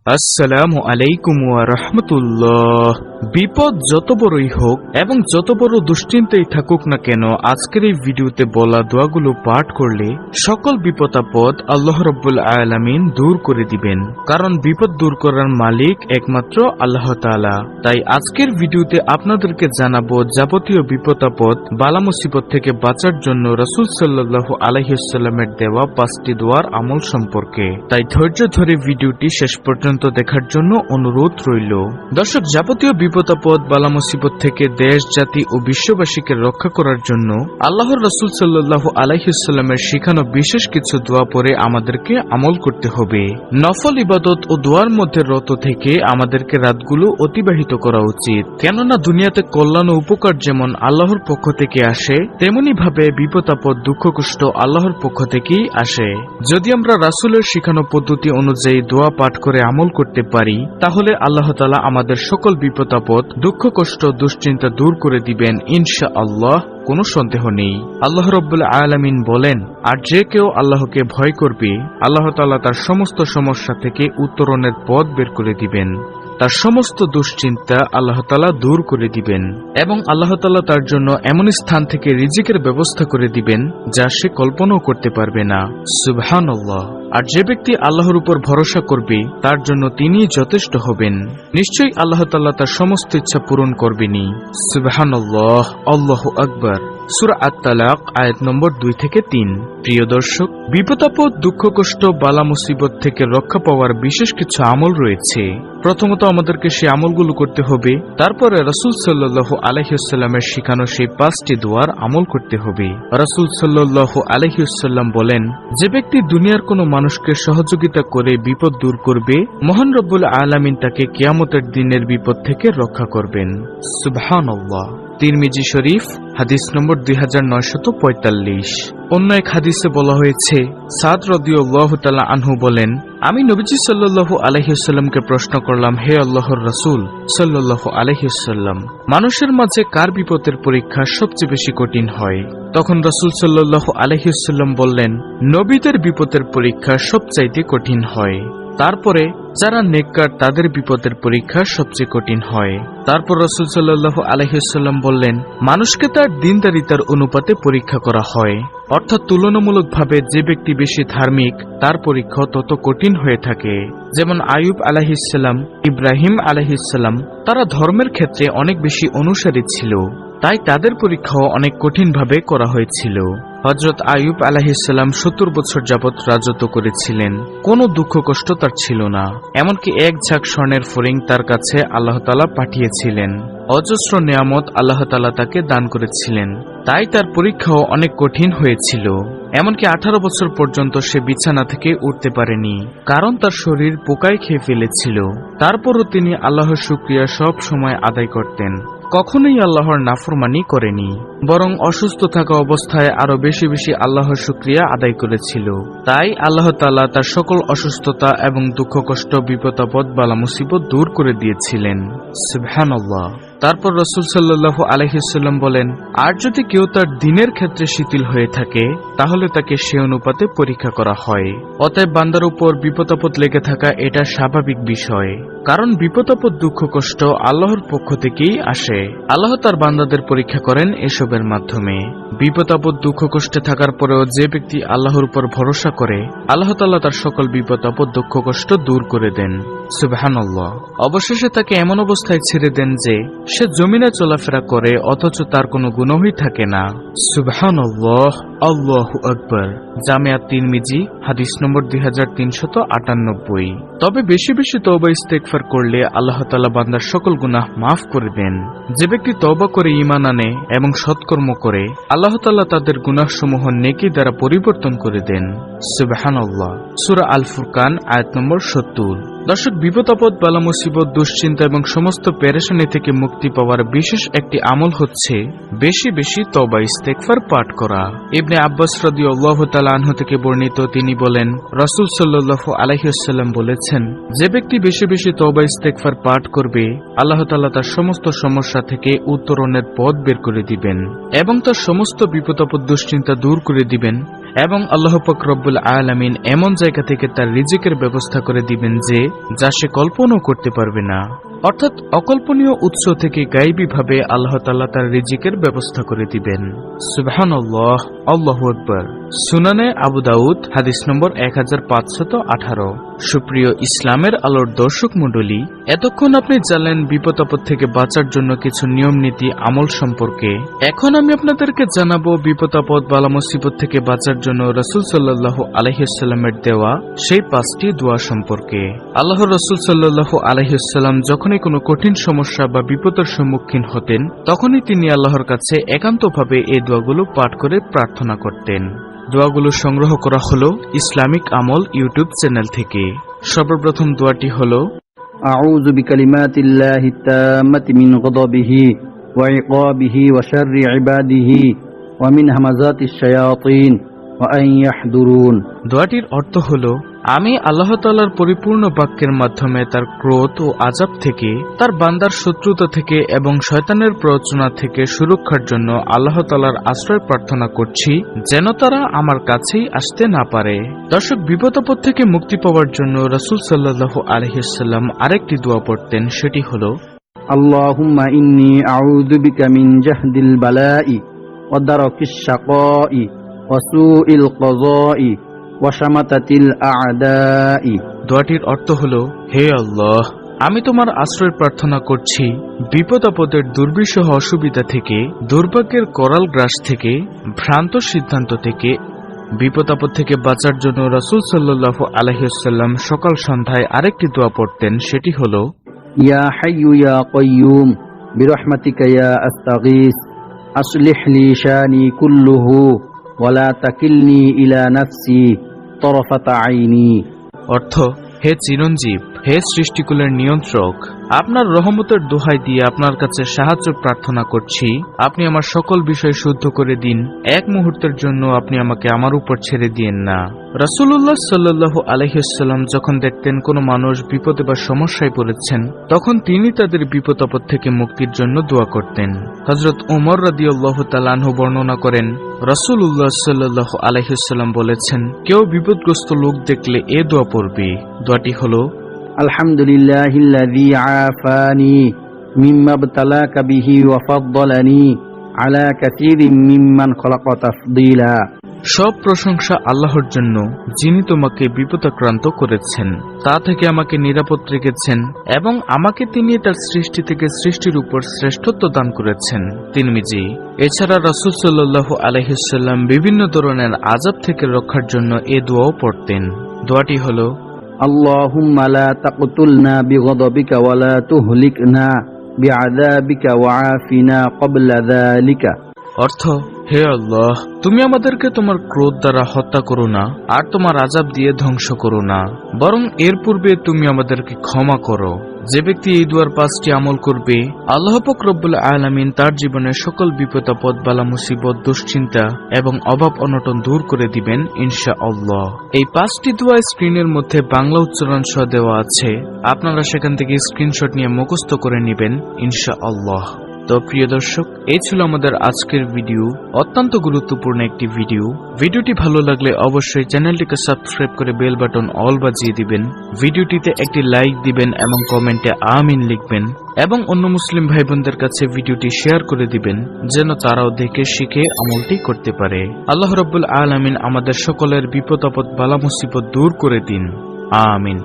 আসসালামু আলাইকুম ওয়া রাহমাতুল্লাহ। বিপদ যত বড়ই হোক এবং যত বড় দুশ্চিন্তাই থাকুক না কেন, আজকের এই ভিডিওতে বলা দোয়াগুলো পাঠ করলে সকল বিপদ আপদ আল্লাহ রাব্বুল আলামিন দূর করে দিবেন। কারণ বিপদ দূর করার মালিক একমাত্র আল্লাহ তাআলা। তাই আজকের ভিডিওতে আপনাদেরকে জানাবো যাবতীয় বিপদ আপদ বালা মুসিবত থেকে বাঁচার জন্য রাসূল সাল্লাল্লাহু আলাইহি ওয়াসাল্লামের দেওয়া 5টি দোয়ার আমল সম্পর্কে। তাই ধৈর্য ধরে ভিডিওটি শেষ পর্যন্ত দেখার জন্য অনুরোধ রইল। দর্শক, যাবতীয় বিপদ আপদ বালা মুসিবত থেকে দেশ, জাতি ও বিশ্ববাসীকে রক্ষা করার জন্য আল্লাহর রাসূল সাল্লাল্লাহু আলাইহি ওয়াসাল্লামের শিখানো বিশেষ কিছু দোয়া পড়ে আমাদেরকে আমল করতে হবে। নফল ইবাদত ও দোয়ার মধ্যে রত থেকে আমাদেরকে রাতগুলো অতিবাহিত করা উচিত। কেননা দুনিয়াতে কল্যাণ ও উপকার যেমন আল্লাহর পক্ষ থেকে আসে, তেমনি ভাবে বিপদ আপদ দুঃখ কষ্ট আল্লাহর পক্ষ থেকেই আসে। যদি আমরা রাসূলের শিখানো পদ্ধতি অনুযায়ী দোয়া পাঠ করে আমল করতে পারি, তাহলে আল্লাহ তাআলা আমাদের সকল বিপদ আপদ দুঃখ কষ্ট দুশ্চিন্তা দূর করে দিবেন ইনশাআল্লাহ, কোনো সন্দেহ নেই। আল্লাহ রাব্বুল আলামিন বলেন, আর যে কেউ আল্লাহকে ভয় করবে, আল্লাহ তাআলা তার সমস্ত সমস্যা থেকে উত্তরণের পথ বের করে দিবেন। তার সমস্ত দুশ্চিন্তা আল্লাহ তাআলা দূর করে দিবেন এবং আল্লাহ তাআলা তার জন্য এমন স্থান থেকে রিজিকের ব্যবস্থা করে দিবেন যা সে কল্পনাও করতে পারবে না। সুবহানাল্লাহ। আর যে ব্যক্তি আল্লাহর উপর ভরসা করবে, তার জন্য তিনিই যথেষ্ট হবেন। নিশ্চয়ই আল্লাহ তাআলা তার সমস্ত ইচ্ছা পূরণ করবেনই। সুবহানাল্লাহ, আল্লাহু আকবার। সূরা আত-তালাক আয়াত নম্বর 2 থেকে 3। প্রিয় দর্শক, বিপদ আপদ দুঃখ কষ্ট বালা মুসিবত থেকে রক্ষা পাওয়ার বিশেষ কিছু আমল রয়েছে। প্রথমত আমাদেরকে সেই আমলগুলো করতে হবে, তারপরে রাসূল সাল্লাল্লাহু আলাইহি ওয়াসাল্লামের শিখানো সেই 5টি দোয়ার আমল করতে হবে। রাসূল সাল্লাল্লাহু আলাইহি ওয়াসাল্লাম বলেন, যে ব্যক্তি দুনিয়ার কোনো মানুষকে সহযোগিতা করে বিপদ দূর করবে, মহান রব্বুল আলামিন তাকে কিয়ামতের দিনের বিপদ থেকে রক্ষা করবেন। সুবহানাল্লাহ। তিরমিজি শরীফ হাদিস নম্বর 2945। অন্য এক হাদিসে বলা হয়েছে, সাদ রাদিয়াল্লাহু তাআলা আনহু বলেন, আমি নবীজি সাল্লাল্লাহু আলাইহি ওয়াসাল্লামকে প্রশ্ন করলাম, হে আল্লাহর রাসূল সাল্লাল্লাহু আলাইহি ওয়াসাল্লাম, মানুষের মাঝে কার বিপদের পরীক্ষা সবচেয়ে বেশি কঠিন হয়? তখন রাসূল সাল্লাল্লাহু আলাইহি ওয়াসাল্লাম বললেন, নবীদের বিপদের পরীক্ষা সবচাইতে কঠিন হয়। তারপরে যারা নেককার তাদের বিপদের পরীক্ষা সবচেয়ে কঠিন হয়। তারপর রাসূল সাল্লাল্লাহু আলাইহি ওয়াসাল্লাম বললেন, মানুষকে তার দ্বীনদারিতার অনুপাতে পরীক্ষা করা হয়। অর্থাৎ তুলনামূলকভাবে যে ব্যক্তি বেশি ধার্মিক, তার পরীক্ষা তত কঠিন হয়ে থাকে। যেমন আইয়ুব আলাইহিস সালাম, ইব্রাহিম আলাইহিস সালাম, তারা ধর্মের ক্ষেত্রে অনেক বেশি অনুসারী ছিল, তাই তাদের পরীক্ষাও অনেক কঠিনভাবে করা হয়েছিল। হযরত আইয়ুব আলাইহিস সালাম 70 বছর যাবত রাজত্ব করেছিলেন, কোনো দুঃখ কষ্ট তার ছিল না। এমনকি এক ঝাঁক স্বর্ণের ফড়িং তার কাছে আল্লাহ তাআলা পাঠিয়েছিলেন। অজস্র নিয়ামত আল্লাহ তাআলা তাকে দান করেছিলেন, তাই তার পরীক্ষাও অনেক কঠিন হয়েছিল। এমনকি 18 বছর পর্যন্ত সে বিছানা থেকে উঠতে পারেনি, কারণ তার শরীর পোকায় খেয়ে ফেলেছিল। তারপরও তিনি আল্লাহর শুকরিয়া সব সময় আদায় করতেন, কখনোই আল্লাহর নাফরমানি করেনি, বরং অসুস্থ থাকা অবস্থায় আরো বেশি বেশি আল্লাহর শুকরিয়া আদায় করেছিল। তাই আল্লাহ তাআলা তার সকল অসুস্থতা এবং দুঃখ কষ্ট বিপদ আপদ বালা মুসিবত দূর করে দিয়েছিলেন। সুবহানাল্লাহ। তারপর রাসূল সাল্লাল্লাহু আলাইহি ওয়াসাল্লাম বলেন, আর যদি কেউ তার দ্বীনের ক্ষেত্রে শিথিল হয়ে থাকে, তাহলে তাকে সে অনুপাতে পরীক্ষা করা হয়। অতএব বান্দার উপর বিপদ আপদ লেগে থাকা এটা স্বাভাবিক বিষয়, কারণ বিপদ আপদ দুঃখ কষ্ট আল্লাহর পক্ষ থেকেই আসে। আল্লাহ তার বান্দাদের পরীক্ষা করেন এসবের মাধ্যমে। বিপদ আপদ দুঃখ কষ্টে থাকার পরেও যে ব্যক্তি আল্লাহর উপর ভরসা করে, আল্লাহ তাআলা তার সকল বিপদ আপদ দুঃখ কষ্ট দূর করে দেন। সুবহানাল্লাহ। অবশেষে তাকে এমন অবস্থায় ছেড়ে দেন যে সে জমিনে চলাফেরা করে অথচ তার কোনো গুনাহই থাকে না। সুবহানাল্লাহ, আল্লাহু আকবার। জামিয়া তিরমিজি হাদিস নম্বর 2398। তবে বেশি বেশি তওবা ইস্তেগফার করলে আল্লাহ তাআলা বান্দার সকল গুনাহ মাফ করে দেন। যে ব্যক্তি তওবা করে ঈমান আনে এবং সৎকর্ম করে, আল্লাহ তাআলা তাদের গুনাহসমূহ নেকি দ্বারা পরিবর্তন করে দেন। সুবহানাল্লাহ। সূরা আল ফুরকান আয়াত নম্বর 70। দর্শক, বিপদ আপদ বালা মুসিবত দুশ্চিন্তা এবং সমস্ত পেরেশানি থেকে মুক্তি পাওয়ার বিশেষ একটি আমল হচ্ছে বেশি বেশি তওবা ইস্তেগফার পাঠ করা। ইবনে আব্বাস রাদিয়াল্লাহু তাআলা আনহু থেকে বর্ণিত, তিনি বলেন, রাসূল সাল্লাল্লাহু আলাইহি ওয়াসাল্লাম বলেছেন, যে ব্যক্তি বেশি বেশি তওবা ইস্তেগফার পাঠ করবে, আল্লাহ তাআলা তার সমস্ত সমস্যা থেকে উত্তরণের পথ বের করে দিবেন এবং তার সমস্ত বিপদ আপদ দুশ্চিন্তা দূর করে দিবেন এবং আল্লাহ পাক রব্বুল আলামিন এমন জায়গা থেকে তার রিজিকের ব্যবস্থা করে দিবেন যে যা সে কল্পনাও করতে পারবে না। অর্থাৎ অকল্পনীয় উৎস থেকে গায়বী ভাবে আল্লাহ তাআলা তার রিজিকের ব্যবস্থা করে দিবেন। সুবহানাল্লাহ, আল্লাহু আকবার। সুনানে আবু দাউদ হাদিস নম্বর 1518। সুপ্রিয় ইসলামের আলোর দর্শক মণ্ডলী, এতক্ষণ আপনি জানলেন বিপদ আপদ থেকে বাঁচার জন্য কিছু নিয়ম নীতি আমল সম্পর্কে। এখন আমি আপনাদেরকে জানাবো বিপদ আপদ বালা মুসিবত থেকে বাঁচার জন্য রাসূল সাল্লাল্লাহু আলাইহি ওয়াসাল্লামের দেওয়া সেই 5টি দোয়া সম্পর্কে। আল্লাহর রাসূল সাল্লাল্লাহু আলাইহি ওয়াসাল্লাম যখনই কোনো কঠিন সমস্যা বা বিপদের সম্মুখীন হতেন তখনই তিনি আল্লাহর কাছে একান্তভাবে এই দোয়াগুলো পাঠ করে প্রার্থনা করতেন। দোয়াগুলো সংগ্রহ করা হলো ইসলামিক আমল ইউটিউব চ্যানেল থেকে। সর্বপ্রথম দোয়াটি হলো আউযু বিকালিমাতিল্লাহিত তাম্মাতি মিন গাদাবিহি ওয়া ইকাবিহি ওয়া শাররি ইবাদিহি ওয়া মিন হামাযাতিশ শায়াতিন ওয়া আন ইয়াহদুরুন। দোয়াটির অর্থ হলো, আমি আল্লাহ তাআলার পরিপূর্ণ বাক্যের মাধ্যমে তার ক্রোধ ও আযাব থেকে, তার বান্দার শত্রুতা থেকে এবং শয়তানের প্ররোচনা থেকে সুরক্ষার জন্য আল্লাহ তাআলার আশ্রয় প্রার্থনা করছি যেন তারা আমার কাছেই আসতে না পারে। দর্শক, বিপদ আপদ থেকে মুক্তি পাওয়ার জন্য রাসূল সাল্লাল্লাহু আলাইহি ওয়াসাল্লাম আরেকটি দোয়া পড়তেন, সেটি হলো আল্লাহুম্মা ইন্নী আউযু বিকা মিন জাহদিল বালাই ওয়া দারকিশ শাকাই ওয়া সুইল কাযাই ওয়া শামাতাতিল আ'দাই। দোয়াটির অর্থ হলো, হে আল্লাহ, আমি তোমার আশ্রয় প্রার্থনা করছি বিপদ আপদের দুর্বিষহ অসুবিধা থেকে, দুর্ভাগ্যের করাল গ্রাস থেকে, ভ্রান্ত সিদ্ধান্ত থেকে। বিপদ আপদ থেকে বাঁচার জন্য রাসূল সাল্লাল্লাহু আলাইহি ওয়াসাল্লাম সকাল সন্ধ্যায় আরেকটি দোয়া পড়তেন, সেটি হলো ইয়া হাইয়্যু ইয়া কাইয়্যুম বিরহমাতিকা ইয়া আস্তাগীস আসলিহ লি শানি কুল্লুহু ওয়া লা তাকিলনি ইলা নাফসি তরফাতা আইনি। অর্থ, হে চিরঞ্জীব, হে সৃষ্টিকুলের নিয়ন্ত্রক, আপনার রহমতের দোহাই দিয়ে আপনার কাছে সাহায্য প্রার্থনা করছি। আপনি আমার সকল বিষয় শুদ্ধ করে দিন, এক মুহূর্তের জন্য আপনি আমাকে আমার উপর ছেড়ে দিয়েন না। রাসূলুল্লাহ সাল্লাল্লাহু আলাইহি ওয়াসাল্লাম যখন দেখতেন কোনো মানুষ বিপদে বা সমস্যায় পড়েছেন তখন তিনি তাদের বিপদ আপদ থেকে মুক্তির জন্য দোয়া করতেন। হযরত ওমর রাদিয়াল্লাহু তাআলা আনহু বর্ণনা করেন, রাসূলুল্লাহ সাল্লাল্লাহু আলাইহি ওয়াসাল্লাম বলেছেন, কেউ বিপদগ্রস্ত লোক দেখলে এ দোয়া পড়বে। দোয়াটি হলো আলহামদুলিল্লাহিল্লাযী আফানি মিম্মা ইবতালাকা বিহি ওয়া ফাদ্দালানি আলা কাসীরিম মিম্মান খলাকা তাফদীলা। সব প্রশংসা আল্লাহর জন্য, যিনি তোমাকে বিপদাক্রান্ত করেছেন, তা থেকে আমাকে নিরাপদ রেখেছেন এবং আমাকে তিনি তার সৃষ্টি থেকে সৃষ্টির উপর শ্রেষ্ঠত্ব দান করেছেন। তিরমিজি। এছাড়া রাসূল সাল্লাল্লাহু আলাইহি ওয়াসাল্লাম বিভিন্ন ধরনের আযাব থেকে রক্ষার জন্য এ দোয়াও পড়তেন। দোয়াটি হলো আল্লাহুম্মা লা তাকতুলনা বিগদাবিকা ওয়া লা তুহলিকনা বিআযাবিকা ওয়া আফিনা ক্বাবলা যালিকা। অর্থ, হে আল্লাহ, তুমি আমাদেরকে তোমার ক্রোধ দ্বারা হত্যা করো না আর তোমার আযাব দিয়ে ধ্বংস করো না, বরং এর পূর্বে তুমি আমাদেরকে ক্ষমা করো। যে ব্যক্তি এই দুয়ার 5টি আমল করবে আল্লাহ পাক রব্বুল আলামিন তার জীবনের সকল বিপদ আপদ বালা মুসিবত দুশ্চিন্তা এবং অভাব অনটন দূর করে দিবেন ইনশাআল্লাহ। এই 5টি দোয়া স্ক্রিনের মধ্যে বাংলা উচ্চারণ সহ দেওয়া আছে, আপনারা সেখান থেকে স্ক্রিনশট নিয়ে মুখস্থ করে নেবেন ইনশাআল্লাহ। তো প্রিয় দর্শক, এই ছিল আমাদের আজকের ভিডিও, অত্যন্ত গুরুত্বপূর্ণ একটি ভিডিও। ভিডিওটি ভালো লাগলে অবশ্যই চ্যানেলটিকে সাবস্ক্রাইব করে বেল বাটন অল বাজিয়ে দিবেন, ভিডিওটিতে একটি লাইক দিবেন এবং কমেন্টে আমিন লিখবেন এবং অন্য মুসলিম ভাই বোনদের কাছে ভিডিওটি শেয়ার করে দিবেন যেন তারাও দেখে শিখে আমলটি করতে পারে। আল্লাহ রাব্বুল আলামিন আমাদের সকলের বিপদ আপদ বালা মুসিবত দূর করে দিন, আমিন।